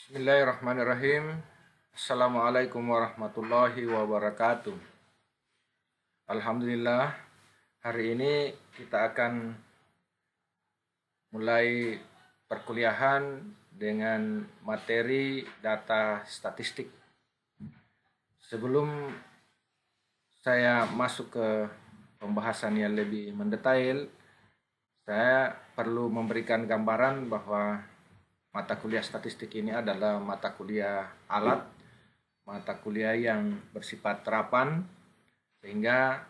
Bismillahirrahmanirrahim. Assalamualaikum warahmatullahi wabarakatuh. Alhamdulillah, hari ini kita akan mulai perkuliahan dengan materi data statistik. Sebelum saya masuk ke pembahasan yang lebih mendetail, saya perlu memberikan gambaran bahwa mata kuliah statistik ini adalah mata kuliah alat, mata kuliah yang bersifat terapan, sehingga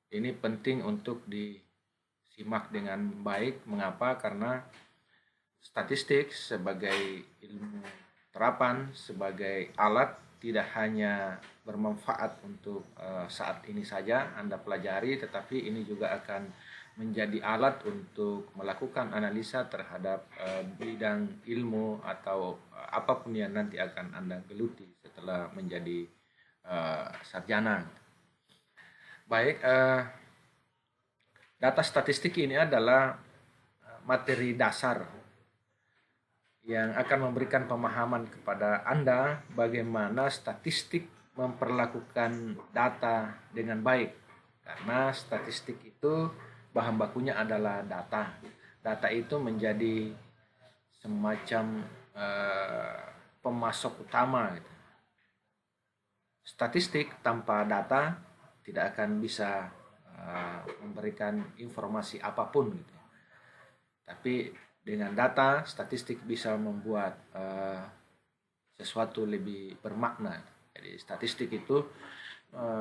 ini penting untuk disimak dengan baik. Mengapa? Karena statistik sebagai ilmu terapan, sebagai alat, tidak hanya bermanfaat untuk saat ini saja Anda pelajari, tetapi ini juga akan menjadi alat untuk melakukan analisa terhadap bidang ilmu atau apapun yang nanti akan Anda geluti setelah menjadi sarjana. Baik, data statistik ini adalah materi dasar yang akan memberikan pemahaman kepada Anda bagaimana statistik memperlakukan data dengan baik. Karena statistik itu bahan bakunya adalah data. Data itu menjadi semacam pemasok utama. Statistik tanpa data tidak akan bisa memberikan informasi apapun. Tapi dengan data, statistik bisa membuat sesuatu lebih bermakna. Jadi statistik itu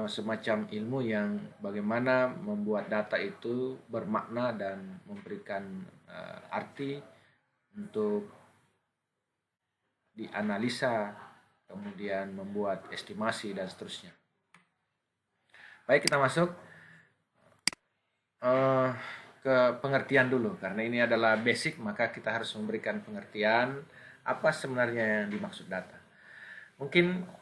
semacam ilmu yang bagaimana membuat data itu bermakna dan memberikan arti untuk dianalisa, kemudian membuat estimasi dan seterusnya. Baik, kita masuk ke pengertian dulu, karena ini adalah basic, maka kita harus memberikan pengertian apa sebenarnya yang dimaksud data. Mungkin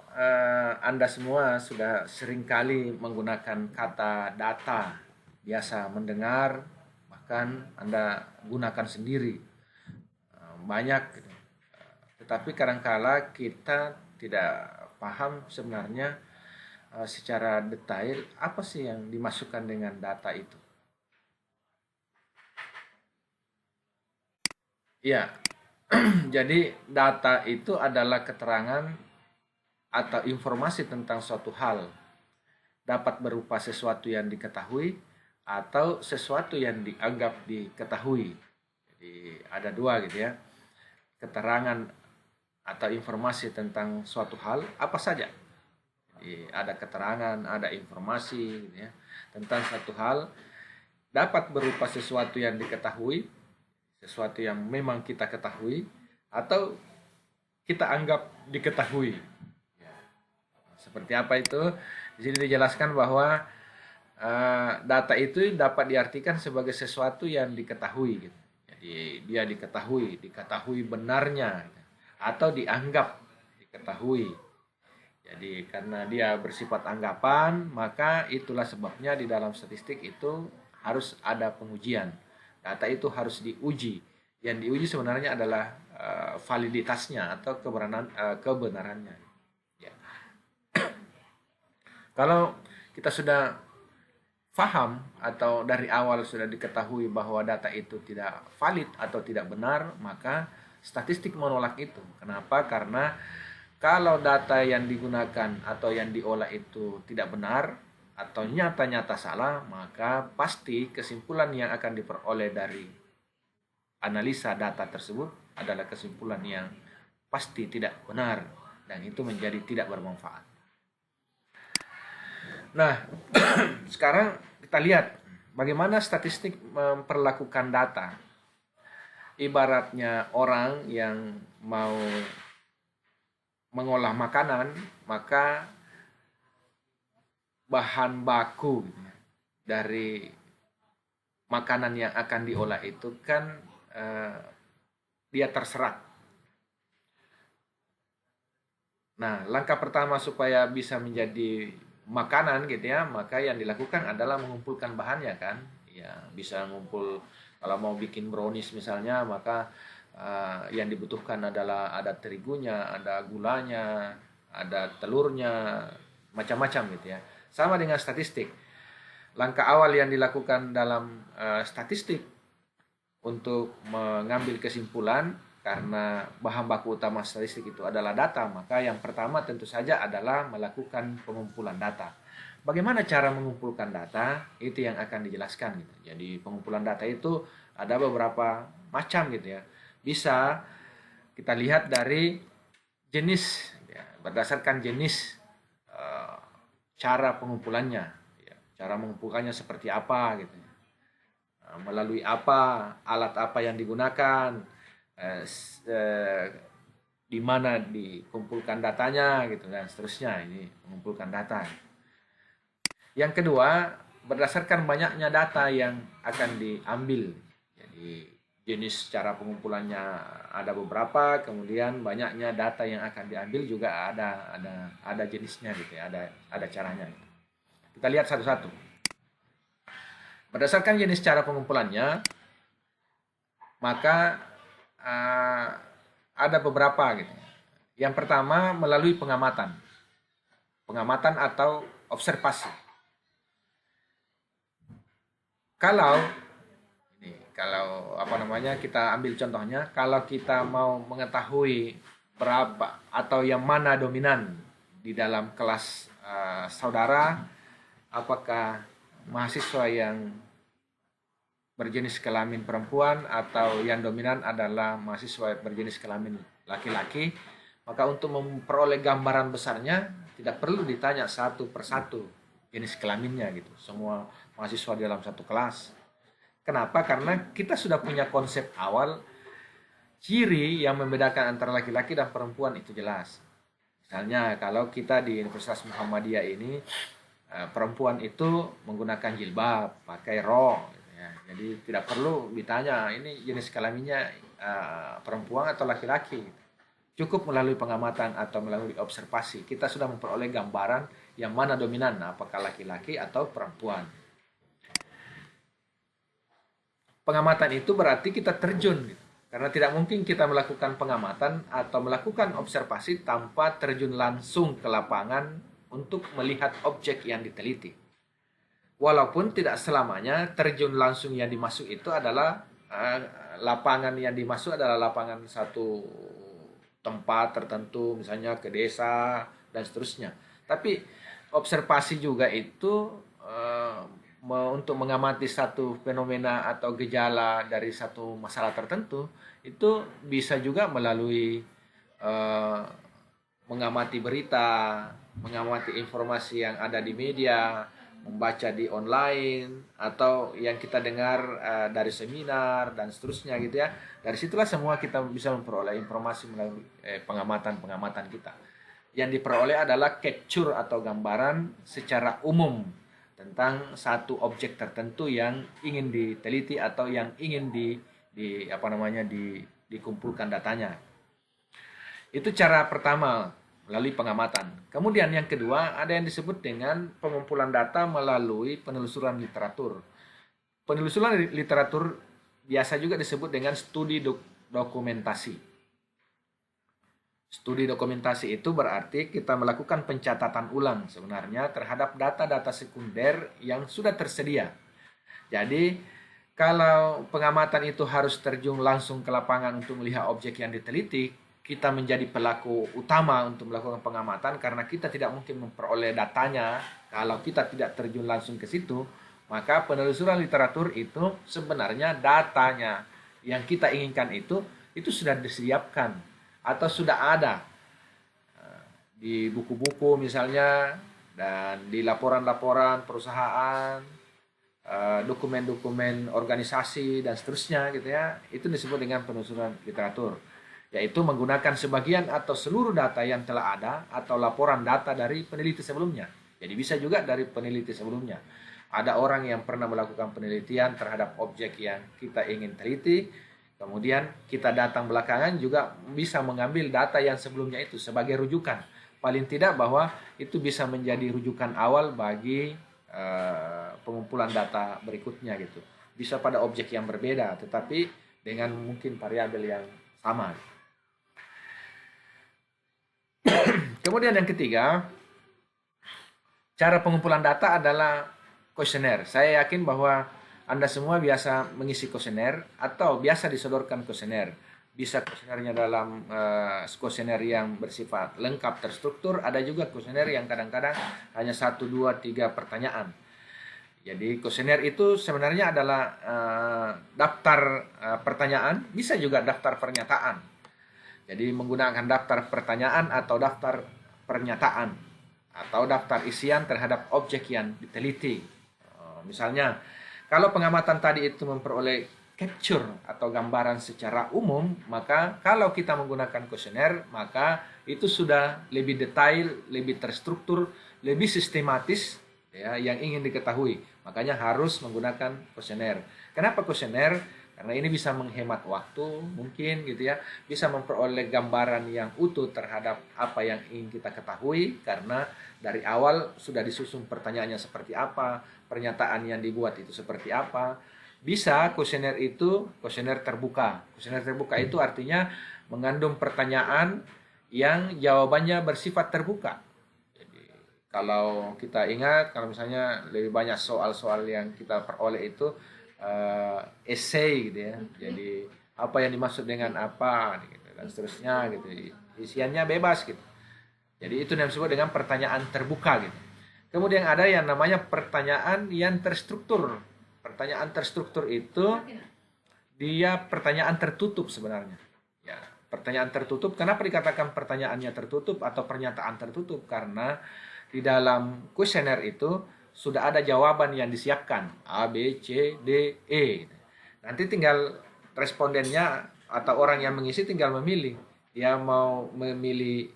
Anda semua sudah seringkali menggunakan kata data, biasa mendengar, bahkan Anda gunakan sendiri banyak, tetapi kadangkala kita tidak paham sebenarnya secara detail apa sih yang dimasukkan dengan data itu. Ya, jadi data itu adalah keterangan atau informasi tentang suatu hal. Dapat berupa sesuatu yang diketahui atau sesuatu yang dianggap diketahui. Jadi ada dua gitu ya. Keterangan atau informasi tentang suatu hal apa saja. Jadi ada keterangan, ada informasi gitu ya, tentang suatu hal, dapat berupa sesuatu yang diketahui, sesuatu yang memang kita ketahui, atau kita anggap diketahui. Seperti apa itu? Di sini dijelaskan bahwa data itu dapat diartikan sebagai sesuatu yang diketahui. Gitu. Jadi dia diketahui benarnya, gitu, atau dianggap diketahui. Jadi karena dia bersifat anggapan, maka itulah sebabnya di dalam statistik itu harus ada pengujian. Data itu harus diuji. Yang diuji sebenarnya adalah validitasnya atau kebenarannya. Ya. Kalau kita sudah paham atau dari awal sudah diketahui bahwa data itu tidak valid atau tidak benar, maka statistik menolak itu. Kenapa? Karena kalau data yang digunakan atau yang diolah itu tidak benar atau nyata-nyata salah, maka pasti kesimpulan yang akan diperoleh dari analisa data tersebut adalah kesimpulan yang pasti tidak benar dan itu menjadi tidak bermanfaat. Nah, sekarang kita lihat bagaimana statistik memperlakukan data. Ibaratnya orang yang mau mengolah makanan, maka bahan baku dari makanan yang akan diolah itu kan dia terserat. Nah, langkah pertama supaya bisa menjadi makanan gitu ya, maka yang dilakukan adalah mengumpulkan bahannya kan. Ya, bisa ngumpul, kalau mau bikin brownies misalnya, maka yang dibutuhkan adalah ada terigunya, ada gulanya, ada telurnya, macam-macam gitu ya. Sama dengan statistik. Langkah awal yang dilakukan dalam statistik untuk mengambil kesimpulan, karena bahan baku utama statistik itu adalah data, maka yang pertama tentu saja adalah melakukan pengumpulan data. Bagaimana cara mengumpulkan data? Itu yang akan dijelaskan gitu. Jadi pengumpulan data itu ada beberapa macam gitu ya. Bisa kita lihat dari jenis ya, berdasarkan jenis cara pengumpulannya ya. Cara mengumpulkannya seperti apa gitu. Melalui apa, alat apa yang digunakan, di mana dikumpulkan datanya gitu dan seterusnya. Ini mengumpulkan data. Yang kedua, berdasarkan banyaknya data yang akan diambil. Jadi jenis cara pengumpulannya ada beberapa, kemudian banyaknya data yang akan diambil juga ada jenisnya gitu ya, ada caranya. Kita lihat satu-satu. Berdasarkan jenis cara pengumpulannya, maka ada beberapa gitu. Yang pertama melalui pengamatan atau observasi. Kalau kita ambil contohnya, kalau kita mau mengetahui berapa atau yang mana dominan di dalam kelas saudara, apakah mahasiswa yang berjenis kelamin perempuan atau yang dominan adalah mahasiswa berjenis kelamin laki-laki, maka untuk memperoleh gambaran besarnya tidak perlu ditanya satu persatu jenis kelaminnya gitu, semua mahasiswa di dalam satu kelas. Kenapa? Karena kita sudah punya konsep awal, ciri yang membedakan antara laki-laki dan perempuan itu jelas. Misalnya kalau kita di Universitas Muhammadiyah ini, perempuan itu menggunakan jilbab, pakai rok gitu ya. Jadi tidak perlu ditanya ini jenis kelaminnya perempuan atau laki-laki. Cukup melalui pengamatan atau melalui observasi kita sudah memperoleh gambaran yang mana dominan, apakah laki-laki atau perempuan. Pengamatan itu berarti kita terjun gitu. Karena tidak mungkin kita melakukan pengamatan atau melakukan observasi tanpa terjun langsung ke lapangan untuk melihat objek yang diteliti. Walaupun tidak selamanya terjun langsung yang dimaksud itu adalah lapangan yang dimaksud adalah lapangan satu tempat tertentu, misalnya ke desa dan seterusnya. Tapi observasi juga itu untuk mengamati satu fenomena atau gejala dari satu masalah tertentu, itu bisa juga melalui mengamati berita, mengamati informasi yang ada di media, membaca di online, atau yang kita dengar dari seminar dan seterusnya gitu ya. Dari situlah semua kita bisa memperoleh informasi melalui pengamatan kita. Yang diperoleh adalah capture atau gambaran secara umum tentang satu objek tertentu yang ingin diteliti atau yang ingin dikumpulkan datanya. Itu cara pertama, melalui pengamatan. Kemudian yang kedua, ada yang disebut dengan pengumpulan data melalui penelusuran literatur. Penelusuran literatur biasa juga disebut dengan studi dokumentasi. Studi dokumentasi itu berarti kita melakukan pencatatan ulang sebenarnya terhadap data-data sekunder yang sudah tersedia. Jadi, kalau pengamatan itu harus terjun langsung ke lapangan untuk melihat objek yang diteliti, kita menjadi pelaku utama untuk melakukan pengamatan karena kita tidak mungkin memperoleh datanya kalau kita tidak terjun langsung ke situ. Maka penelusuran literatur itu sebenarnya datanya yang kita inginkan itu sudah disiapkan atau sudah ada di buku-buku misalnya, dan di laporan-laporan perusahaan, dokumen-dokumen organisasi dan seterusnya gitu ya. Itu disebut dengan penelusuran literatur, yaitu menggunakan sebagian atau seluruh data yang telah ada atau laporan data dari peneliti sebelumnya. Jadi bisa juga dari peneliti sebelumnya. Ada orang yang pernah melakukan penelitian terhadap objek yang kita ingin teliti, kemudian kita datang belakangan juga bisa mengambil data yang sebelumnya itu sebagai rujukan. Paling tidak bahwa itu bisa menjadi rujukan awal bagi pengumpulan data berikutnya gitu. Bisa pada objek yang berbeda, tetapi dengan mungkin variabel yang sama. Kemudian yang ketiga, cara pengumpulan data adalah kuesioner. Saya yakin bahwa Anda semua biasa mengisi kuesioner atau biasa disodorkan kuesioner. Bisa kuesionernya dalam kuesioner yang bersifat lengkap terstruktur, ada juga kuesioner yang kadang-kadang hanya 1, 2, 3 pertanyaan. Jadi kuesioner itu sebenarnya adalah daftar pertanyaan, bisa juga daftar pernyataan. Jadi menggunakan daftar pertanyaan atau daftar pernyataan atau daftar isian terhadap objek yang diteliti. Misalnya, kalau pengamatan tadi itu memperoleh capture atau gambaran secara umum, maka kalau kita menggunakan kuesioner, maka itu sudah lebih detail, lebih terstruktur, lebih sistematis ya, yang ingin diketahui. Makanya harus menggunakan kuesioner. Kenapa kuesioner? Karena ini bisa menghemat waktu, mungkin gitu ya, bisa memperoleh gambaran yang utuh terhadap apa yang ingin kita ketahui, karena dari awal sudah disusun pertanyaannya seperti apa, pernyataan yang dibuat itu seperti apa. Bisa kuesioner itu kuesioner terbuka. Kuesioner terbuka itu artinya mengandung pertanyaan yang jawabannya bersifat terbuka. Jadi kalau kita ingat, kalau misalnya lebih banyak soal-soal yang kita peroleh itu essay gitu ya. Jadi apa yang dimaksud dengan apa gitu, dan seterusnya gitu. Isiannya bebas gitu. Jadi itu yang disebut dengan pertanyaan terbuka gitu. Kemudian ada yang namanya pertanyaan yang terstruktur. Pertanyaan terstruktur itu dia pertanyaan tertutup sebenarnya. Ya, pertanyaan tertutup. Kenapa dikatakan pertanyaannya tertutup atau pernyataan tertutup? Karena di dalam kuesioner itu sudah ada jawaban yang disiapkan A, B, C, D, E. Nanti tinggal respondennya atau orang yang mengisi tinggal memilih. Dia mau memilih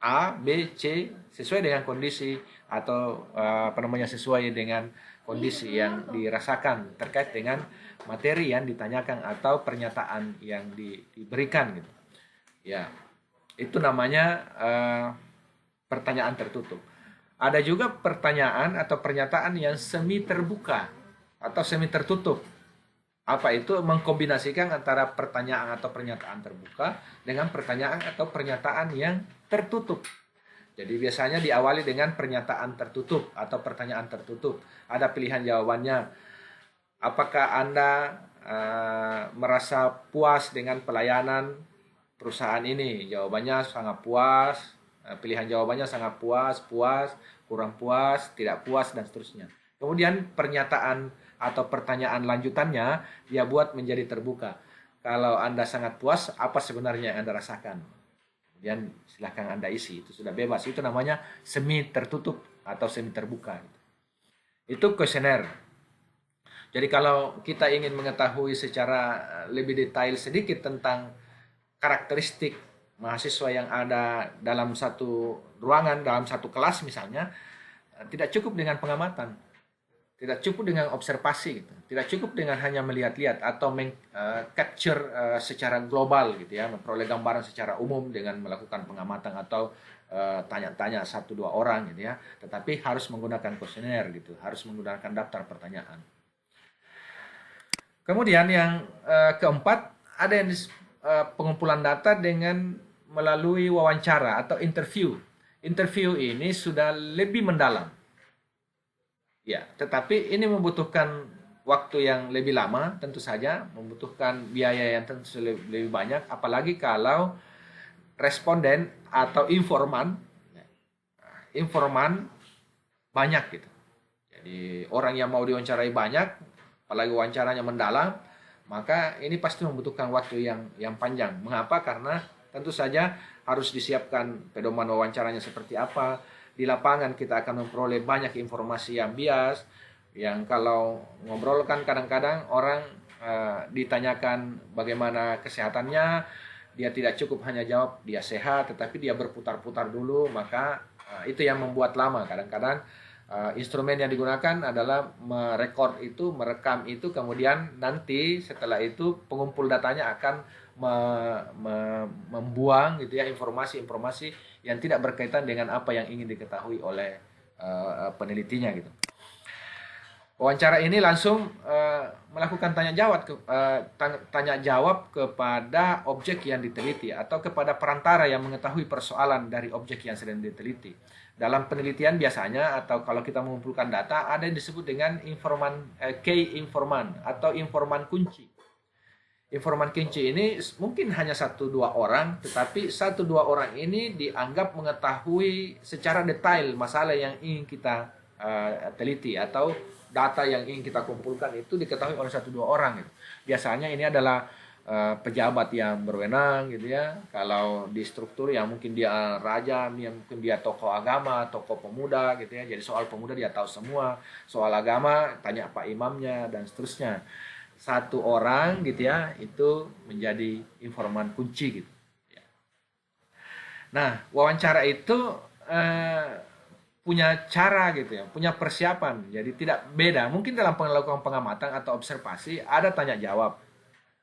A, B, C sesuai dengan kondisi atau apa namanya, sesuai dengan kondisi yang dirasakan terkait dengan materi yang ditanyakan atau pernyataan yang diberikan gitu. Ya, itu namanya pertanyaan tertutup. Ada juga pertanyaan atau pernyataan yang semi terbuka atau semi tertutup. Apa itu? Mengkombinasikan antara pertanyaan atau pernyataan terbuka dengan pertanyaan atau pernyataan yang tertutup. Jadi biasanya diawali dengan pernyataan tertutup atau pertanyaan tertutup. Ada pilihan jawabannya. Apakah Anda merasa puas dengan pelayanan perusahaan ini? Jawabannya sangat puas. Pilihan jawabannya sangat puas, puas, kurang puas, tidak puas, dan seterusnya. Kemudian pernyataan atau pertanyaan lanjutannya dia buat menjadi terbuka. Kalau Anda sangat puas, apa sebenarnya yang Anda rasakan? Kemudian silahkan Anda isi, itu sudah bebas. Itu namanya semi tertutup atau semi terbuka. Itu kuesioner. Jadi kalau kita ingin mengetahui secara lebih detail sedikit tentang karakteristik mahasiswa yang ada dalam satu ruangan, dalam satu kelas misalnya, tidak cukup dengan pengamatan, tidak cukup dengan observasi, gitu. Tidak cukup dengan hanya melihat-lihat atau capture secara global gitu ya, memperoleh gambaran secara umum dengan melakukan pengamatan atau tanya-tanya 1-2 orang gitu ya, tetapi harus menggunakan kuesioner gitu, harus menggunakan daftar pertanyaan. Kemudian yang keempat, ada yang pengumpulan data dengan melalui wawancara atau interview. Interview ini sudah lebih mendalam. Ya, tetapi ini membutuhkan waktu yang lebih lama, tentu saja, membutuhkan biaya yang tentu lebih banyak, apalagi kalau responden atau informan banyak gitu. Jadi orang yang mau diwawancarai banyak, apalagi wawancaranya mendalam, maka ini pasti membutuhkan waktu yang panjang. Mengapa? Karena tentu saja harus disiapkan pedoman wawancaranya seperti apa. Di lapangan kita akan memperoleh banyak informasi yang bias, yang kalau ngobrol kan kadang-kadang orang ditanyakan bagaimana kesehatannya, dia tidak cukup hanya jawab dia sehat, tetapi dia berputar-putar dulu, maka itu yang membuat lama. Kadang-kadang instrumen yang digunakan adalah merekam itu, kemudian nanti setelah itu pengumpul datanya akan membuang gitu ya informasi-informasi yang tidak berkaitan dengan apa yang ingin diketahui oleh penelitinya gitu. Wawancara ini langsung melakukan tanya jawab kepada objek yang diteliti atau kepada perantara yang mengetahui persoalan dari objek yang sedang diteliti. Dalam penelitian biasanya atau kalau kita mengumpulkan data ada yang disebut dengan key informan atau informan kunci. Informan kunci ini mungkin hanya 1-2 orang, tetapi 1-2 orang ini dianggap mengetahui secara detail masalah yang ingin kita teliti atau data yang ingin kita kumpulkan itu diketahui oleh 1-2 orang gitu. Biasanya ini adalah pejabat yang berwenang gitu ya. Kalau di struktur yang mungkin dia raja, yang mungkin dia tokoh agama, tokoh pemuda gitu ya. Jadi soal pemuda dia tahu semua, soal agama tanya pak imamnya dan seterusnya. 1 orang gitu ya itu menjadi informan kunci gitu. Nah, wawancara itu punya cara gitu ya, punya persiapan. Jadi tidak beda. Mungkin dalam melakukan pengamatan atau observasi ada tanya jawab.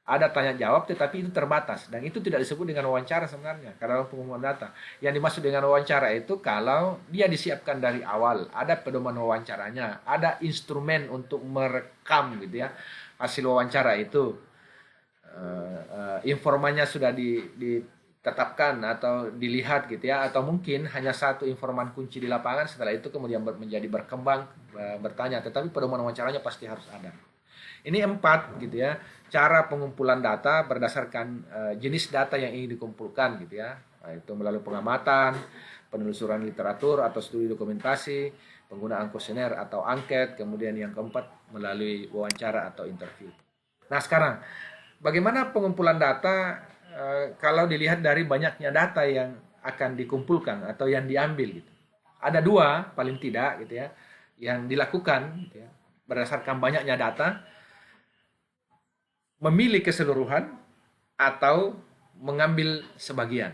Ada tanya jawab tetapi itu terbatas dan itu tidak disebut dengan wawancara sebenarnya karena dalam pengumpulan data. Yang dimaksud dengan wawancara itu kalau dia disiapkan dari awal, ada pedoman wawancaranya, ada instrumen untuk merekam gitu ya hasil wawancara itu. Informannya sudah ditetapkan atau dilihat gitu ya, atau mungkin hanya 1 informan kunci di lapangan, setelah itu kemudian menjadi berkembang bertanya, tetapi pedoman wawancaranya pasti harus ada. Ini 4 gitu ya, cara pengumpulan data berdasarkan jenis data yang ingin dikumpulkan gitu ya. Nah, itu melalui pengamatan, penelusuran literatur atau studi dokumentasi, penggunaan kuesioner atau angket, kemudian yang keempat melalui wawancara atau interview. Nah, sekarang bagaimana pengumpulan data kalau dilihat dari banyaknya data yang akan dikumpulkan atau yang diambil gitu. Ada 2 paling tidak gitu ya yang dilakukan gitu ya, berdasarkan banyaknya data, memilih keseluruhan atau mengambil sebagian.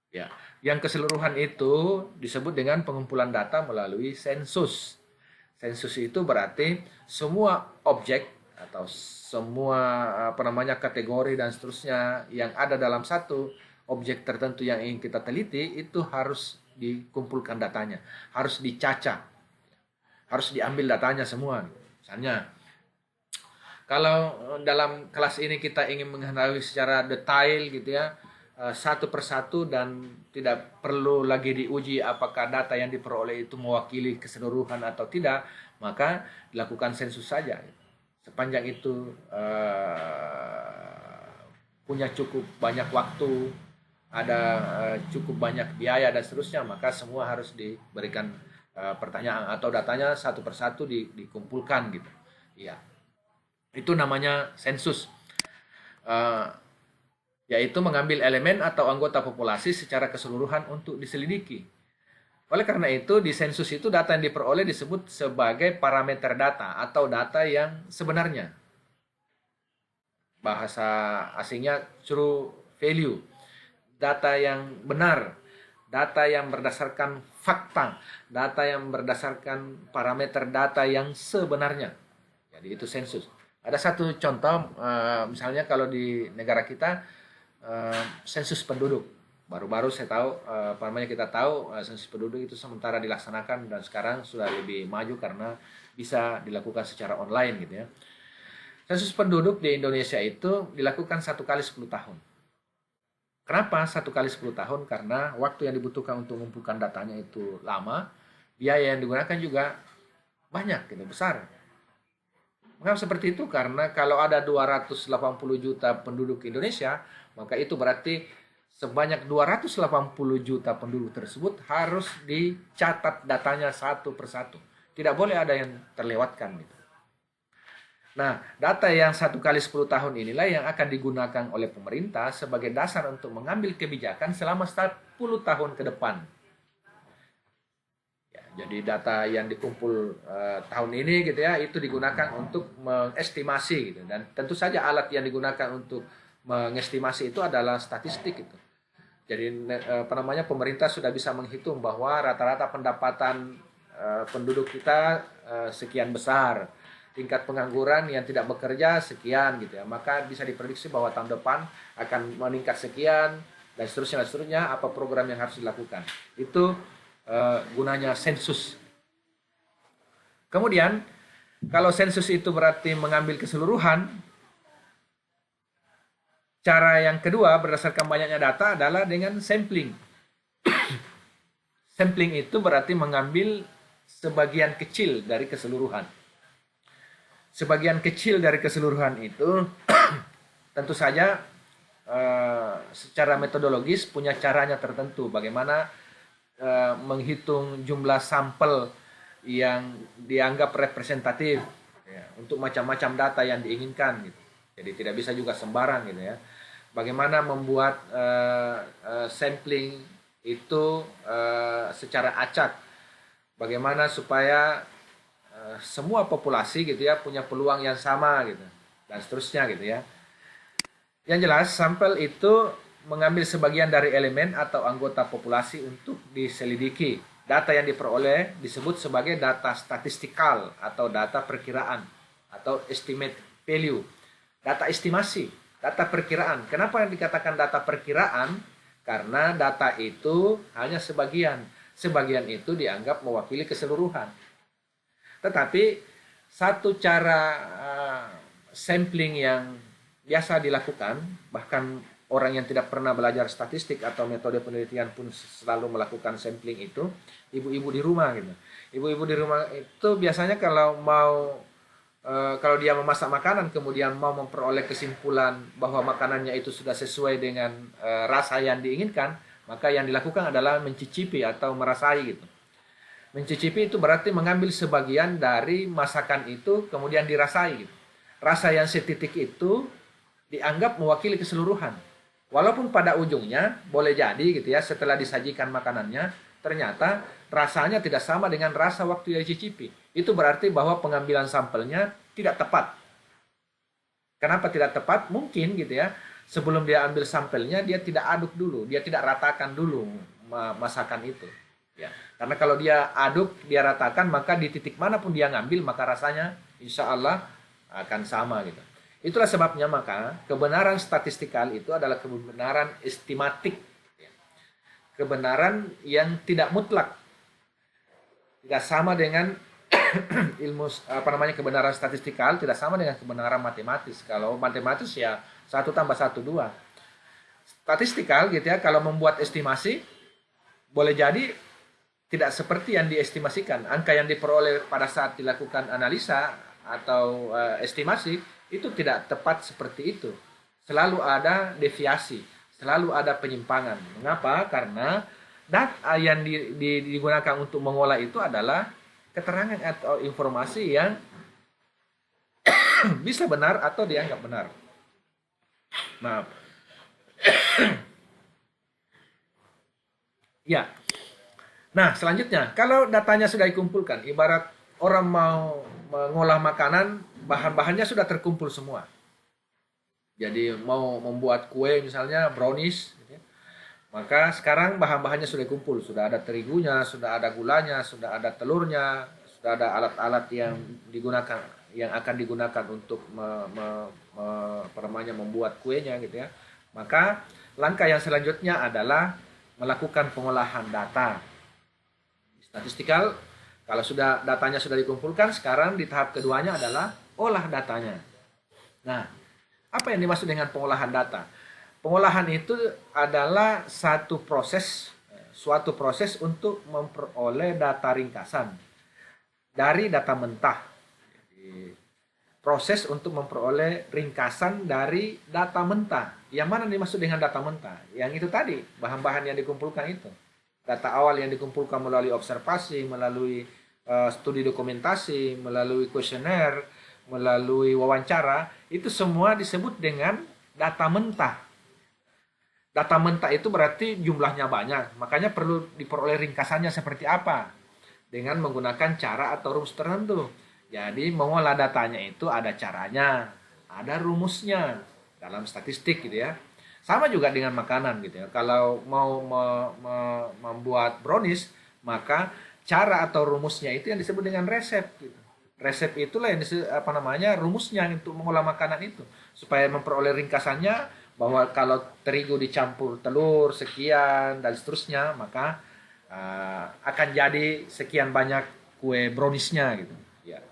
Ya, yang keseluruhan itu disebut dengan pengumpulan data melalui sensus. Sensus itu berarti semua objek atau semua kategori dan seterusnya yang ada dalam satu objek tertentu yang ingin kita teliti itu harus dikumpulkan datanya, harus dicacah, harus diambil datanya semua. Misalnya kalau dalam kelas ini kita ingin mengetahui secara detail gitu ya, satu persatu dan tidak perlu lagi diuji apakah data yang diperoleh itu mewakili keseluruhan atau tidak, maka dilakukan sensus saja. Sepanjang itu punya cukup banyak waktu, ada cukup banyak biaya dan seterusnya, maka semua harus diberikan pertanyaan atau datanya satu persatu dikumpulkan gitu. Iya. Itu namanya sensus, yaitu mengambil elemen atau anggota populasi secara keseluruhan untuk diselidiki. Oleh karena itu, di sensus itu data yang diperoleh disebut sebagai parameter data atau data yang sebenarnya. Bahasa asingnya true value. Data yang benar, data yang berdasarkan fakta, data yang berdasarkan parameter data yang sebenarnya. Jadi itu sensus. Ada satu contoh, misalnya kalau di negara kita, sensus penduduk. Baru-baru saya tahu, kita tahu sensus penduduk itu sementara dilaksanakan dan sekarang sudah lebih maju karena bisa dilakukan secara online gitu ya. Sensus penduduk di Indonesia itu dilakukan 1 kali 10 tahun. Kenapa 1 kali 10 tahun? Karena waktu yang dibutuhkan untuk mengumpulkan datanya itu lama, biaya yang digunakan juga banyak, gitu, besar. Mengapa seperti itu? Karena kalau ada 280 juta penduduk Indonesia, maka itu berarti sebanyak 280 juta penduduk tersebut harus dicatat datanya satu persatu. Tidak boleh ada yang terlewatkan gitu. Nah, data yang 1 kali 10 tahun inilah yang akan digunakan oleh pemerintah sebagai dasar untuk mengambil kebijakan selama 10 tahun ke depan. Jadi data yang dikumpul tahun ini gitu ya, itu digunakan untuk mengestimasi gitu, dan tentu saja alat yang digunakan untuk mengestimasi itu adalah statistik itu. Jadi pemerintah sudah bisa menghitung bahwa rata-rata pendapatan penduduk kita sekian besar, tingkat pengangguran yang tidak bekerja sekian gitu ya, maka bisa diprediksi bahwa tahun depan akan meningkat sekian dan seterusnya apa program yang harus dilakukan. Itu gunanya sensus. Kemudian Kalau sensus itu berarti mengambil keseluruhan, cara yang kedua berdasarkan banyaknya data adalah dengan sampling. Sampling itu berarti mengambil sebagian kecil dari keseluruhan. Sebagian kecil dari keseluruhan itu tentu saja secara metodologis punya caranya tertentu. Bagaimana menghitung jumlah sampel yang dianggap representatif ya, untuk macam-macam data yang diinginkan gitu. Jadi tidak bisa juga sembarang gitu ya. Bagaimana membuat sampling itu secara acak. Bagaimana supaya semua populasi gitu ya punya peluang yang sama gitu dan seterusnya gitu ya. Yang jelas sampel itu mengambil sebagian dari elemen atau anggota populasi untuk diselidiki. Data yang diperoleh disebut sebagai data statistikal atau data perkiraan atau estimate value. Data estimasi, data perkiraan. Kenapa yang dikatakan data perkiraan? Karena data itu hanya sebagian. Sebagian itu dianggap mewakili keseluruhan. Tetapi satu cara sampling yang biasa dilakukan, bahkan orang yang tidak pernah belajar statistik atau metode penelitian pun selalu melakukan sampling itu, ibu-ibu di rumah gitu. Ibu-ibu di rumah itu biasanya kalau mau kalau dia memasak makanan kemudian mau memperoleh kesimpulan bahwa makanannya itu sudah sesuai dengan rasa yang diinginkan, maka yang dilakukan adalah mencicipi atau merasai gitu. Mencicipi itu berarti mengambil sebagian dari masakan itu kemudian dirasai gitu. Rasa yang setitik itu dianggap mewakili keseluruhan. Walaupun pada ujungnya boleh jadi gitu ya setelah disajikan makanannya ternyata rasanya tidak sama dengan rasa waktu yang dicicipi. Itu berarti bahwa pengambilan sampelnya tidak tepat. Kenapa tidak tepat? Mungkin gitu ya. Sebelum dia ambil sampelnya dia tidak aduk dulu, dia tidak ratakan dulu masakan itu. Ya, karena kalau dia aduk, dia ratakan, maka di titik manapun dia ngambil, maka rasanya insya Allah akan sama gitu. Itulah sebabnya maka kebenaran statistikal itu adalah kebenaran estimatik, ya. Kebenaran yang tidak mutlak, tidak sama dengan ilmu kebenaran statistikal tidak sama dengan kebenaran matematis. Kalau matematis ya 1+1=2. Statistikal gitu ya, kalau membuat estimasi boleh jadi tidak seperti yang diestimasikan. Angka yang diperoleh pada saat dilakukan analisa atau estimasi itu tidak tepat seperti itu. Selalu ada deviasi, selalu ada penyimpangan. Mengapa? Karena data yang digunakan untuk mengolah itu adalah keterangan atau informasi yang bisa benar atau dianggap benar. Maaf. Ya. Nah, selanjutnya, kalau datanya sudah dikumpulkan, ibarat orang mau mengolah makanan, bahan-bahannya sudah terkumpul semua. Jadi mau membuat kue misalnya brownies, gitu ya. Maka sekarang bahan-bahannya sudah kumpul, sudah ada terigunya, sudah ada gulanya, sudah ada telurnya, sudah ada alat-alat yang digunakan, yang akan digunakan untuk membuat kuenya, gitu ya. Maka langkah yang selanjutnya adalah melakukan pengolahan data. Statistikal, kalau sudah datanya sudah dikumpulkan, sekarang di tahap keduanya adalah olah datanya. Nah, apa yang dimaksud dengan pengolahan data? Pengolahan itu adalah suatu proses untuk memperoleh data ringkasan dari data mentah. Jadi, proses untuk memperoleh ringkasan dari data mentah. Yang mana dimaksud dengan data mentah? Yang itu tadi, bahan-bahan yang dikumpulkan itu. Data awal yang dikumpulkan melalui observasi, melalui studi dokumentasi, melalui kuesioner, melalui wawancara, itu semua disebut dengan data mentah. Data mentah itu berarti jumlahnya banyak, makanya perlu diperoleh ringkasannya seperti apa dengan menggunakan cara atau rumus tertentu. Jadi mengolah datanya itu ada caranya, ada rumusnya dalam statistik gitu ya. Sama juga dengan makanan gitu ya. Kalau mau membuat brownies, maka cara atau rumusnya itu yang disebut dengan resep gitu. Resep itulah yang disebut, rumusnya untuk mengolah makanan itu supaya memperoleh ringkasannya bahwa kalau terigu dicampur telur sekian dan seterusnya, maka akan jadi sekian banyak kue browniesnya gitu. Ya.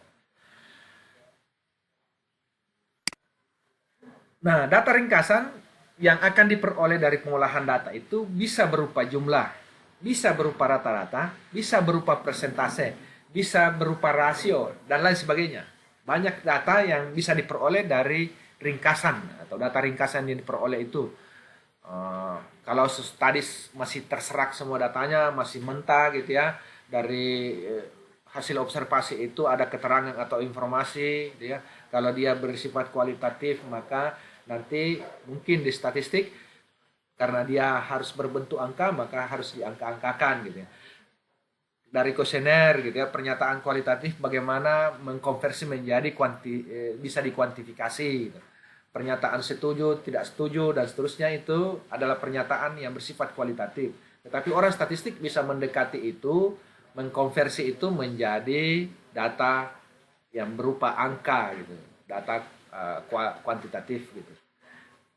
Nah, data ringkasan yang akan diperoleh dari pengolahan data itu bisa berupa jumlah, bisa berupa rata-rata, bisa berupa persentase, bisa berupa rasio, dan lain sebagainya. Banyak data yang bisa diperoleh dari ringkasan atau data ringkasan yang diperoleh itu. Kalau tadi masih terserak semua datanya, masih mentah gitu ya, dari hasil observasi itu ada keterangan atau informasi, gitu ya. Kalau dia bersifat kualitatif, maka nanti mungkin di statistik karena dia harus berbentuk angka, maka harus diangka-angkakan gitu ya. Dari kuesioner gitu ya, pernyataan kualitatif bagaimana mengkonversi menjadi bisa dikuantifikasi gitu. Pernyataan setuju, tidak setuju dan seterusnya itu adalah pernyataan yang bersifat kualitatif. Tetapi orang statistik bisa mendekati itu, mengkonversi itu menjadi data yang berupa angka gitu, data kuantitatif gitu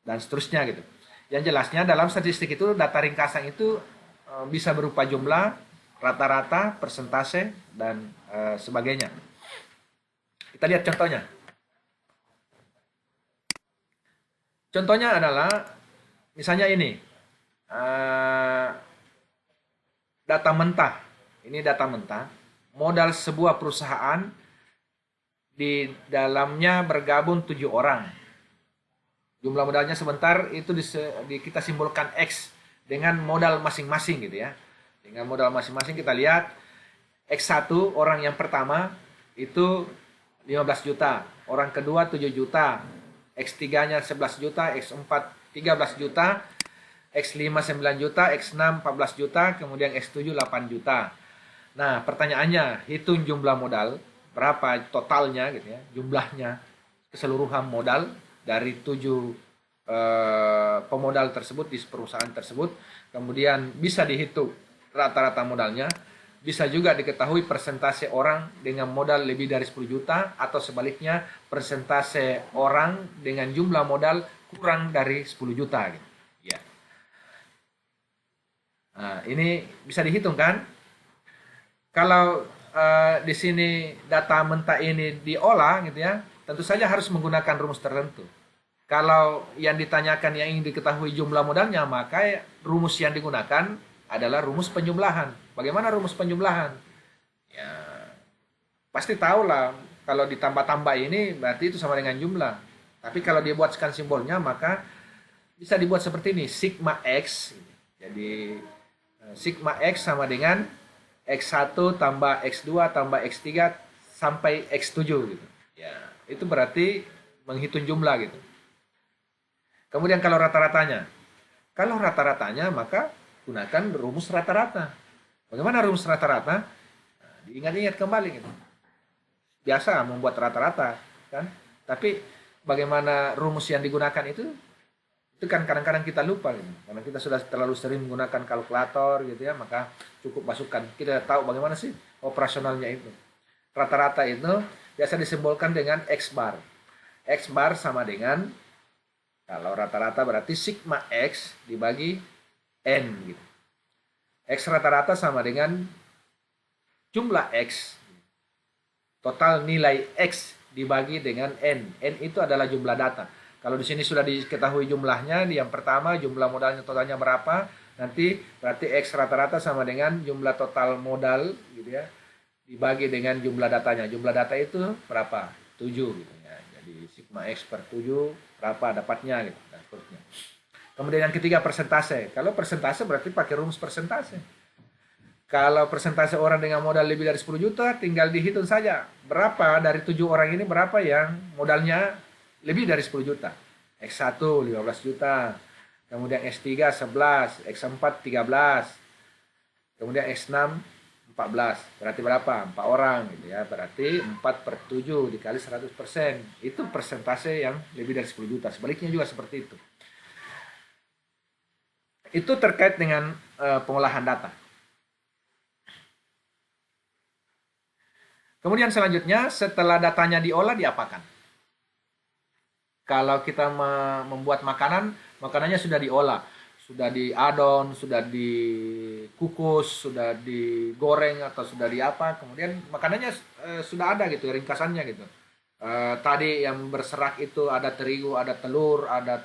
dan seterusnya gitu. Yang jelasnya dalam statistik itu data ringkasan itu bisa berupa jumlah, rata-rata, persentase dan sebagainya. Kita lihat contohnya. Contohnya adalah misalnya ini data mentah. Ini data mentah. Modal sebuah perusahaan di dalamnya bergabung 7 orang. Jumlah modalnya sebentar itu kita simbolkan X dengan modal masing-masing gitu ya. Dengan modal masing-masing kita lihat X1 orang yang pertama itu 15 juta, orang kedua 7 juta, X3-nya 11 juta, X4 13 juta, X5 9 juta, X6 14 juta, kemudian X7 8 juta. Nah, pertanyaannya, hitung jumlah modal, berapa totalnya gitu ya, jumlahnya keseluruhan modal dari 7 pemodal tersebut di perusahaan tersebut, kemudian bisa dihitung rata-rata modalnya, bisa juga diketahui persentase orang dengan modal lebih dari 10 juta atau sebaliknya persentase orang dengan jumlah modal kurang dari 10 juta gitu. Ya. Nah, ini bisa dihitung kan? Kalau di sini data mentah ini diolah gitu ya, tentu saja harus menggunakan rumus tertentu. Kalau yang ditanyakan yang ingin diketahui jumlah modalnya, maka rumus yang digunakan adalah rumus penjumlahan. Bagaimana rumus penjumlahan? Ya, pasti tahu lah. Kalau ditambah-tambah ini berarti itu sama dengan jumlah. Tapi kalau dia buatkan simbolnya, maka bisa dibuat seperti ini, sigma X. Jadi sigma X sama dengan X1 tambah X2 tambah X3 sampai X7 gitu. Ya, itu berarti menghitung jumlah gitu. Kemudian kalau rata-ratanya. Kalau rata-ratanya maka gunakan rumus rata-rata. Bagaimana rumus rata-rata? Nah, diingat-ingat kembali gitu. Biasa membuat rata-rata kan. Tapi bagaimana rumus yang digunakan itu kan kadang-kadang kita lupa gitu. Karena kita sudah terlalu sering menggunakan kalkulator gitu ya, maka cukup masukkan. Kita tahu bagaimana sih operasionalnya itu. Rata-rata itu biasa disimbolkan dengan X bar. X bar sama dengan, kalau rata-rata berarti sigma X dibagi N gitu. X rata-rata sama dengan jumlah X. Total nilai X dibagi dengan N. N itu adalah jumlah data. Kalau di sini sudah diketahui jumlahnya, di yang pertama jumlah modalnya totalnya berapa, nanti berarti X rata-rata sama dengan jumlah total modal gitu ya, dibagi dengan jumlah datanya. Jumlah data itu berapa? 7 gitu ya. Jadi sigma X per 7 berapa dapatnya gitu dan seterusnya. Kemudian yang ketiga persentase. Kalau persentase berarti pakai rumus persentase. Kalau persentase orang dengan modal lebih dari 10 juta, tinggal dihitung saja. Berapa dari 7 orang ini, berapa yang modalnya lebih dari 10 juta. X1 15 juta. Kemudian X3 11, X4 13. Kemudian X6 14. Berarti berapa? 4 orang gitu ya. Berarti 4 per 7 dikali 100%. Itu persentase yang lebih dari 10 juta. Sebaliknya juga seperti itu. Itu terkait dengan pengolahan data. Kemudian selanjutnya setelah datanya diolah diapakan? Kalau kita membuat makanan, makanannya sudah diolah, sudah diadon, sudah dikukus, sudah digoreng atau sudah di apa, kemudian makanannya sudah ada gitu ringkasannya gitu. tadi yang berserak itu ada terigu, ada telur, ada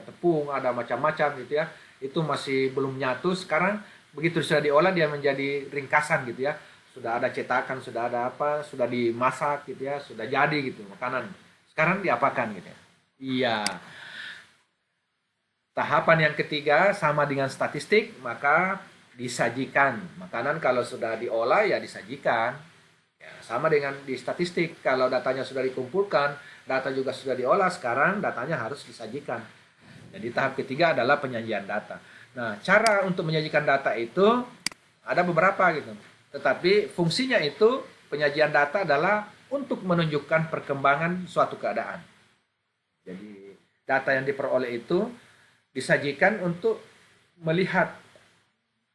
tepung, ada macam-macam gitu ya. Itu masih belum nyatu. Sekarang begitu sudah diolah dia menjadi ringkasan gitu ya. Sudah ada cetakan, sudah ada apa, sudah dimasak gitu ya, sudah jadi gitu makanan. Sekarang diapakan gitu ya. Iya. Tahapan yang ketiga sama dengan statistik, maka disajikan. Makanan kalau sudah diolah ya disajikan. Ya, sama dengan di statistik, kalau datanya sudah dikumpulkan, data juga sudah diolah, sekarang datanya harus disajikan. Jadi tahap ketiga adalah penyajian data. Nah, cara untuk menyajikan data itu ada beberapa gitu. Tetapi fungsinya itu penyajian data adalah untuk menunjukkan perkembangan suatu keadaan. Jadi data yang diperoleh itu disajikan untuk melihat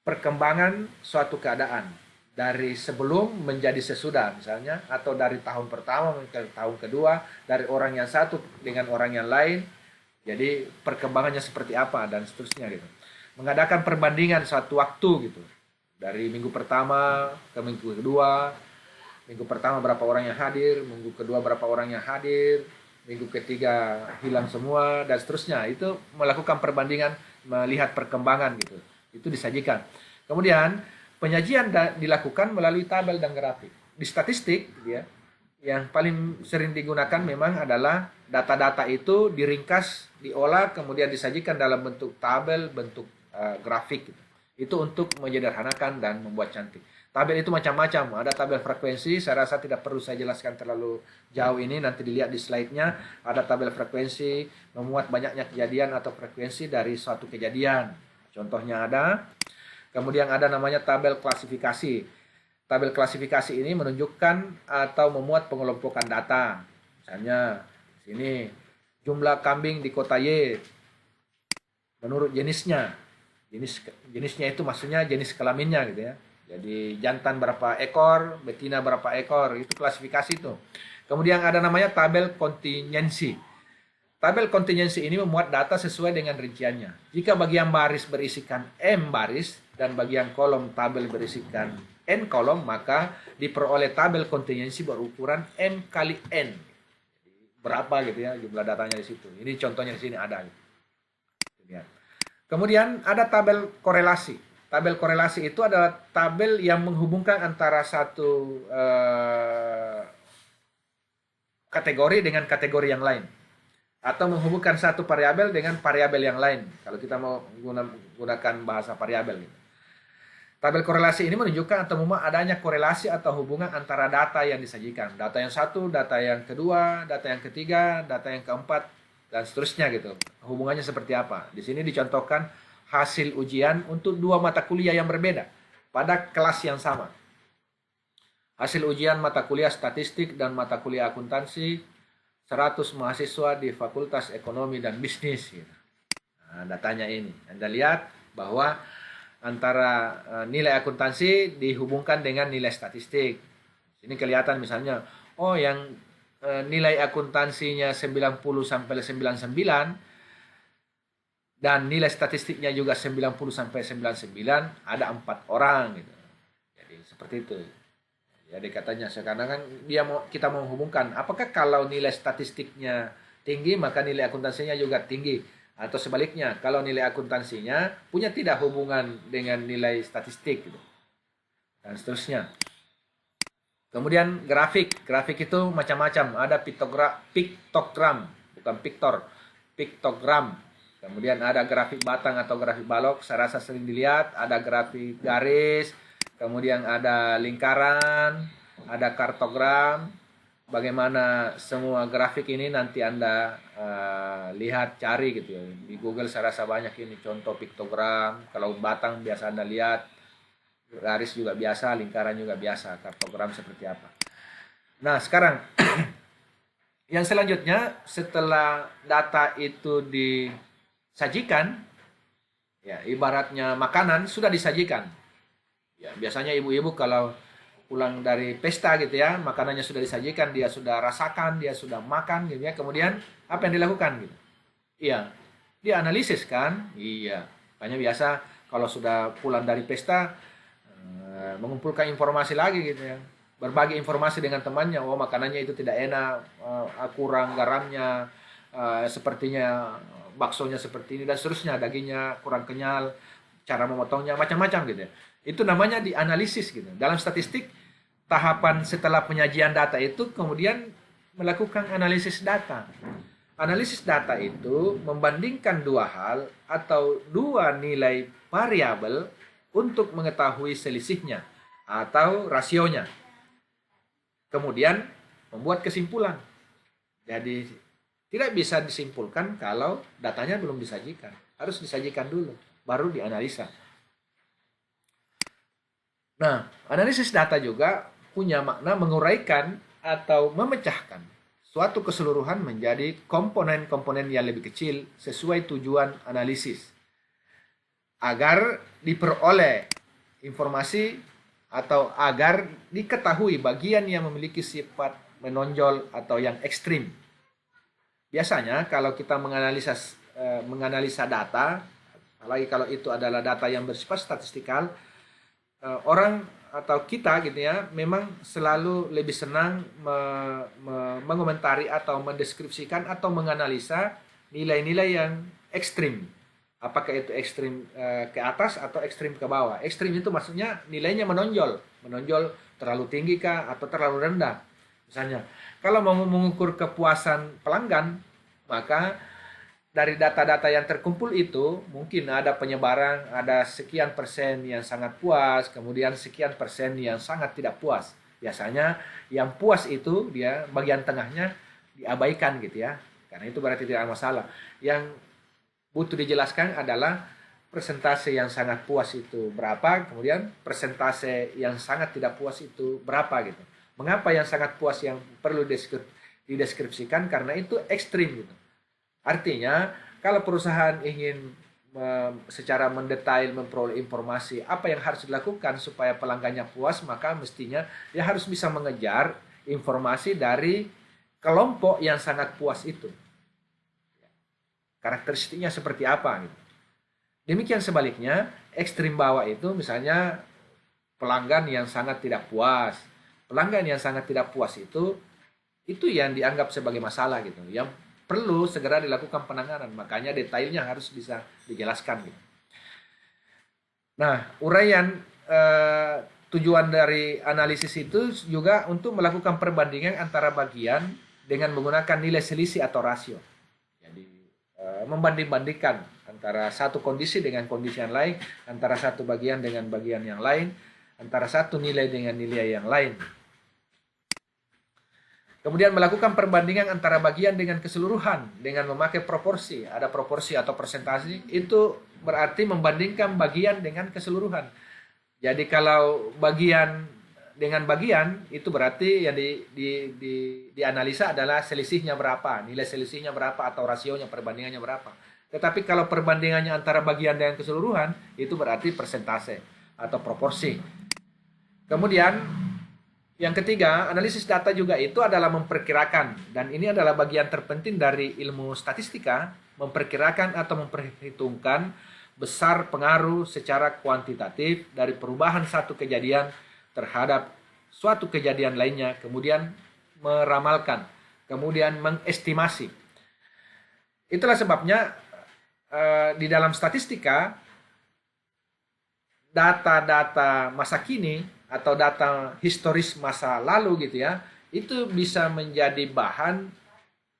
perkembangan suatu keadaan dari sebelum menjadi sesudah misalnya, atau dari tahun pertama ke tahun kedua, dari orang yang satu dengan orang yang lain, jadi perkembangannya seperti apa dan seterusnya gitu. Mengadakan perbandingan suatu waktu gitu, dari minggu pertama ke minggu kedua, minggu pertama berapa orang yang hadir, minggu kedua berapa orang yang hadir, minggu ketiga hilang semua dan seterusnya. Itu melakukan perbandingan, melihat perkembangan gitu. Itu disajikan. Kemudian penyajian dilakukan melalui tabel dan grafik. Di statistik ya, yang paling sering digunakan memang adalah data-data itu diringkas, diolah, kemudian disajikan dalam bentuk tabel, bentuk grafik gitu. Itu untuk menyederhanakan dan membuat cantik. Tabel itu macam-macam. Ada tabel frekuensi, saya rasa tidak perlu saya jelaskan terlalu jauh ini, nanti dilihat di slide-nya. Ada tabel frekuensi, memuat banyaknya kejadian atau frekuensi dari suatu kejadian. Contohnya ada. Kemudian ada namanya tabel klasifikasi. Tabel klasifikasi ini menunjukkan atau memuat pengelompokan data. Misalnya, di sini jumlah kambing di kota Y menurut jenisnya. Jenisnya itu maksudnya jenis kelaminnya gitu ya. Jadi jantan berapa ekor, betina berapa ekor, itu klasifikasi itu. Kemudian ada namanya tabel kontingensi. Tabel kontingensi ini memuat data sesuai dengan rinciannya. Jika bagian baris berisikan M baris dan bagian kolom tabel berisikan N kolom, maka diperoleh tabel kontingensi berukuran M kali N. Berapa gitu ya jumlah datanya di situ. Ini contohnya di sini ada. Kemudian ada tabel korelasi. Tabel korelasi itu adalah tabel yang menghubungkan antara satu kategori dengan kategori yang lain, atau menghubungkan satu variabel dengan variabel yang lain. Kalau kita mau menggunakan bahasa variabel. Gitu. Tabel korelasi ini menunjukkan atau memang adanya korelasi atau hubungan antara data yang disajikan. Data yang satu, data yang kedua, data yang ketiga, data yang keempat, dan seterusnya gitu. Hubungannya seperti apa? Di sini dicontohkan hasil ujian untuk dua mata kuliah yang berbeda pada kelas yang sama. Hasil ujian mata kuliah statistik dan mata kuliah akuntansi 100 mahasiswa di Fakultas Ekonomi dan Bisnis. Gitu. Nah, datanya ini. Anda lihat bahwa antara nilai akuntansi dihubungkan dengan nilai statistik. Ini kelihatan misalnya, oh yang nilai akuntansinya 90 sampai 99 dan nilai statistiknya juga 90 sampai 99, ada 4 orang gitu. Jadi seperti itu. Jadi katanya sekarang kan kita mau menghubungkan apakah kalau nilai statistiknya tinggi maka nilai akuntansinya juga tinggi, atau sebaliknya kalau nilai akuntansinya punya tidak hubungan dengan nilai statistik gitu. Dan seterusnya. Kemudian grafik itu macam-macam. Ada piktogram, bukan piktogram. Kemudian ada grafik batang atau grafik balok, saya rasa sering dilihat. Ada grafik garis, kemudian ada lingkaran, ada kartogram. Bagaimana semua grafik ini nanti Anda lihat, cari gitu ya. Di Google saya rasa banyak ini contoh piktogram. Kalau batang biasa Anda lihat, garis juga biasa, lingkaran juga biasa, kartogram seperti apa. Nah, sekarang yang selanjutnya setelah data itu disajikan, ya ibaratnya makanan sudah disajikan. Ya, biasanya ibu-ibu kalau pulang dari pesta gitu ya, makanannya sudah disajikan, dia sudah rasakan, dia sudah makan gitu ya. Kemudian apa yang dilakukan gitu? Iya, dia analisis kan? Iya. Makanya biasa kalau sudah pulang dari pesta mengumpulkan informasi lagi gitu ya. berbagi informasi dengan temannya, oh makanannya itu tidak enak, kurang garamnya, sepertinya baksonya seperti ini dan seterusnya, dagingnya kurang kenyal, cara memotongnya macam-macam gitu ya. Itu namanya dianalisis gitu. Dalam statistik, tahapan setelah penyajian data itu kemudian melakukan analisis data. Analisis data itu membandingkan dua hal atau dua nilai variabel untuk mengetahui selisihnya atau rasionya. Kemudian membuat kesimpulan. Jadi tidak bisa disimpulkan kalau datanya belum disajikan. Harus disajikan dulu, baru dianalisa. Nah, analisis data juga punya makna menguraikan atau memecahkan suatu keseluruhan menjadi komponen-komponen yang lebih kecil sesuai tujuan analisis. Agar diperoleh informasi atau agar diketahui bagian yang memiliki sifat menonjol atau yang ekstrim. Biasanya kalau kita menganalisa data, apalagi kalau itu adalah data yang bersifat statistikal, orang atau kita gitu ya, memang selalu lebih senang mengomentari atau mendeskripsikan atau menganalisa nilai-nilai yang ekstrim. Apakah itu ekstrim ke atas atau ekstrim ke bawah. Ekstrim itu maksudnya nilainya menonjol. Menonjol terlalu tinggi kah atau terlalu rendah. Misalnya, kalau mau mengukur kepuasan pelanggan, maka dari data-data yang terkumpul itu mungkin ada penyebaran, ada sekian persen yang sangat puas, kemudian sekian persen yang sangat tidak puas. Biasanya yang puas itu dia bagian tengahnya diabaikan gitu ya, karena itu berarti tidak ada masalah. Yang butuh dijelaskan adalah persentase yang sangat puas itu berapa, kemudian persentase yang sangat tidak puas itu berapa gitu. Mengapa yang sangat puas yang perlu dideskripsikan? Karena itu ekstrim gitu. Artinya, kalau perusahaan ingin secara mendetail memperoleh informasi apa yang harus dilakukan supaya pelanggannya puas, maka mestinya dia harus bisa mengejar informasi dari kelompok yang sangat puas itu. Karakteristiknya seperti apa gitu. Demikian sebaliknya, ekstrim bawah itu misalnya pelanggan yang sangat tidak puas. Pelanggan yang sangat tidak puas itu yang dianggap sebagai masalah gitu. Yang perlu segera dilakukan penanganan. Makanya detailnya harus bisa dijelaskan gitu. Nah, uraian tujuan dari analisis itu juga untuk melakukan perbandingan antara bagian dengan menggunakan nilai selisih atau rasio. Jadi membanding-bandingkan antara satu kondisi dengan kondisi yang lain, antara satu bagian dengan bagian yang lain, antara satu nilai dengan nilai yang lain. Kemudian melakukan perbandingan antara bagian dengan keseluruhan dengan memakai proporsi. Ada proporsi atau persentase, itu berarti membandingkan bagian dengan keseluruhan. Jadi kalau bagian dengan bagian, itu berarti yang dianalisa adalah selisihnya berapa, nilai selisihnya berapa atau rasionya, perbandingannya berapa. Tetapi kalau perbandingannya antara bagian dengan keseluruhan, itu berarti persentase atau proporsi. Kemudian yang ketiga, analisis data juga itu adalah memperkirakan. Dan ini adalah bagian terpenting dari ilmu statistika, memperkirakan atau memperhitungkan besar pengaruh secara kuantitatif dari perubahan satu kejadian terhadap suatu kejadian lainnya, kemudian meramalkan, kemudian mengestimasi. Itulah sebabnya di dalam statistika, data-data masa kini atau data historis masa lalu gitu ya, itu bisa menjadi bahan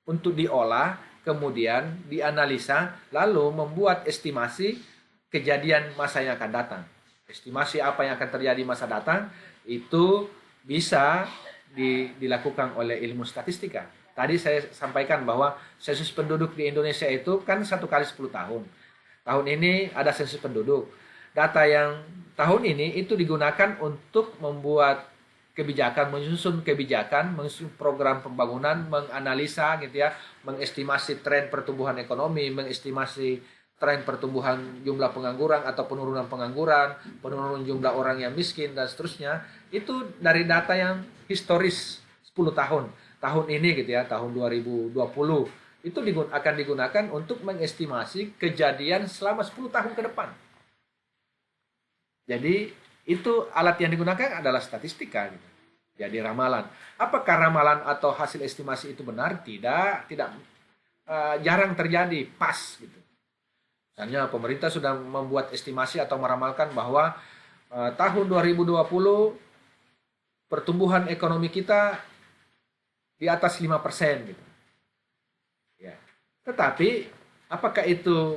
untuk diolah, kemudian dianalisa, lalu membuat estimasi kejadian masa yang akan datang. Estimasi apa yang akan terjadi masa datang itu bisa dilakukan oleh ilmu statistika. Tadi saya sampaikan bahwa sensus penduduk di Indonesia itu kan 1 kali 10 tahun. Tahun ini ada sensus penduduk. Data yang tahun ini itu digunakan untuk membuat kebijakan, menyusun kebijakan, menyusun program pembangunan, menganalisa gitu ya, mengestimasi tren pertumbuhan ekonomi, mengestimasi tren pertumbuhan jumlah pengangguran atau penurunan pengangguran, penurunan jumlah orang yang miskin dan seterusnya. Itu dari data yang historis 10 tahun. Tahun ini gitu ya, tahun 2020 itu akan digunakan untuk mengestimasi kejadian selama 10 tahun ke depan. Jadi itu alat yang digunakan adalah statistika gitu. Jadi ramalan. Apakah ramalan atau hasil estimasi itu benar? Tidak, jarang terjadi pas gitu. Misalnya pemerintah sudah membuat estimasi atau meramalkan bahwa tahun 2020 pertumbuhan ekonomi kita di atas 5% gitu. Ya. Tetapi apakah itu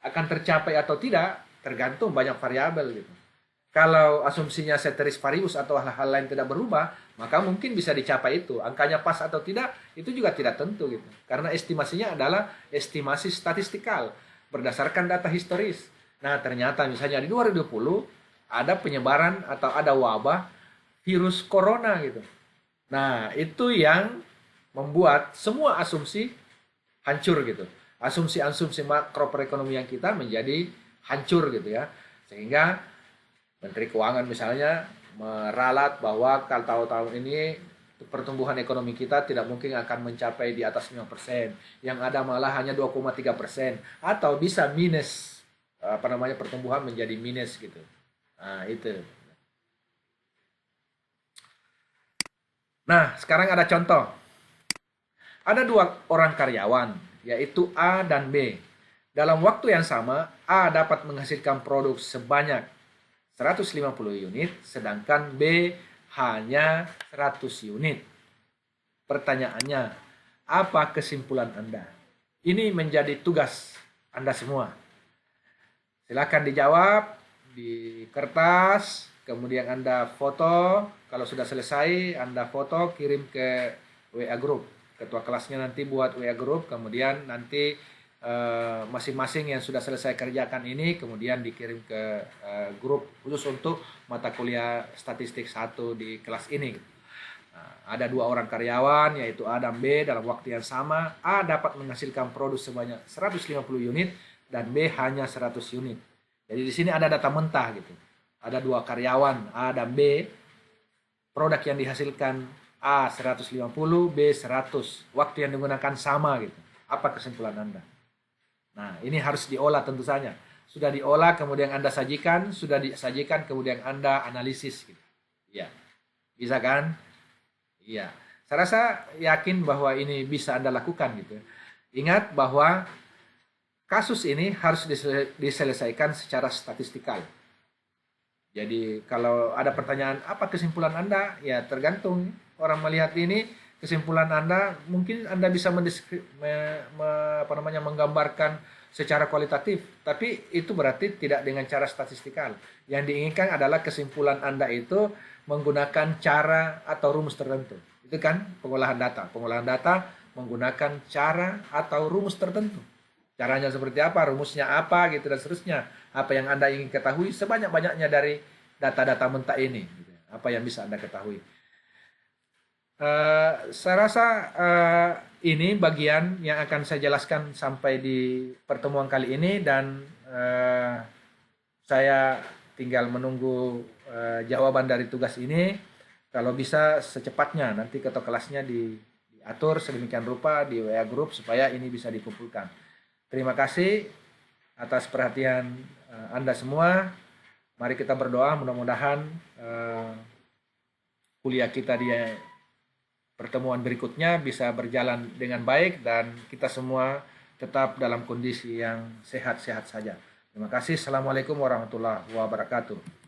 akan tercapai atau tidak tergantung banyak variabel gitu. Kalau asumsinya ceteris paribus atau hal-hal lain tidak berubah, maka mungkin bisa dicapai itu. Angkanya pas atau tidak, itu juga tidak tentu gitu. Karena estimasinya adalah estimasi statistikal berdasarkan data historis. Nah, ternyata misalnya di 2020 ada penyebaran atau ada wabah virus corona gitu. Nah, itu yang membuat semua asumsi hancur gitu. Asumsi-asumsi makro perekonomian kita menjadi hancur gitu ya. Sehingga Menteri Keuangan misalnya meralat bahwa kalau tahun ini pertumbuhan ekonomi kita tidak mungkin akan mencapai di atas 5%, yang ada malah hanya 2,3%, atau bisa minus, pertumbuhan menjadi minus gitu. Nah, itu. Nah, sekarang ada contoh. Ada dua orang karyawan, yaitu A dan B. Dalam waktu yang sama, A dapat menghasilkan produk sebanyak 150 unit, sedangkan B hanya 100 unit. Pertanyaannya, apa kesimpulan Anda? Ini menjadi tugas Anda semua. Silakan dijawab di kertas, kemudian Anda foto. Kalau sudah selesai, Anda foto, kirim ke WA Group. Ketua kelasnya nanti buat WA Group, kemudian nanti masing-masing yang sudah selesai kerjakan ini kemudian dikirim ke grup khusus untuk mata kuliah statistik 1 di kelas ini. Nah, ada dua orang karyawan yaitu A dan B. Dalam waktu yang sama, A dapat menghasilkan produk sebanyak 150 unit dan B hanya 100 unit. Jadi di sini ada data mentah gitu. Ada dua karyawan A dan B. Produk yang dihasilkan A 150, B 100. Waktu yang digunakan sama gitu. Apa kesimpulan Anda? Nah, ini harus diolah tentu saja. Sudah diolah, kemudian Anda sajikan, sudah disajikan, kemudian Anda analisis. Gitu. Ya, bisa kan? Iya. Saya rasa yakin bahwa ini bisa Anda lakukan gitu. Ingat bahwa kasus ini harus diselesaikan secara statistikal. Jadi kalau ada pertanyaan, apa kesimpulan Anda? Ya tergantung orang melihat ini. Kesimpulan Anda mungkin Anda bisa menggambarkan secara kualitatif, tapi itu berarti tidak dengan cara statistikal. Yang diinginkan adalah kesimpulan Anda itu menggunakan cara atau rumus tertentu. Itu kan pengolahan data. Pengolahan data menggunakan cara atau rumus tertentu. Caranya seperti apa, rumusnya apa, gitu dan seterusnya. Apa yang Anda ingin ketahui sebanyak-banyaknya dari data-data mentah ini. Apa yang bisa Anda ketahui. Saya rasa ini bagian yang akan saya jelaskan sampai di pertemuan kali ini dan saya tinggal menunggu jawaban dari tugas ini. Kalau bisa secepatnya nanti ketua kelasnya diatur sedemikian rupa di WA Group supaya ini bisa dikumpulkan. Terima kasih atas perhatian Anda semua. Mari kita berdoa mudah-mudahan kuliah kita di pertemuan berikutnya bisa berjalan dengan baik dan kita semua tetap dalam kondisi yang sehat-sehat saja. Terima kasih. Assalamualaikum warahmatullahi wabarakatuh.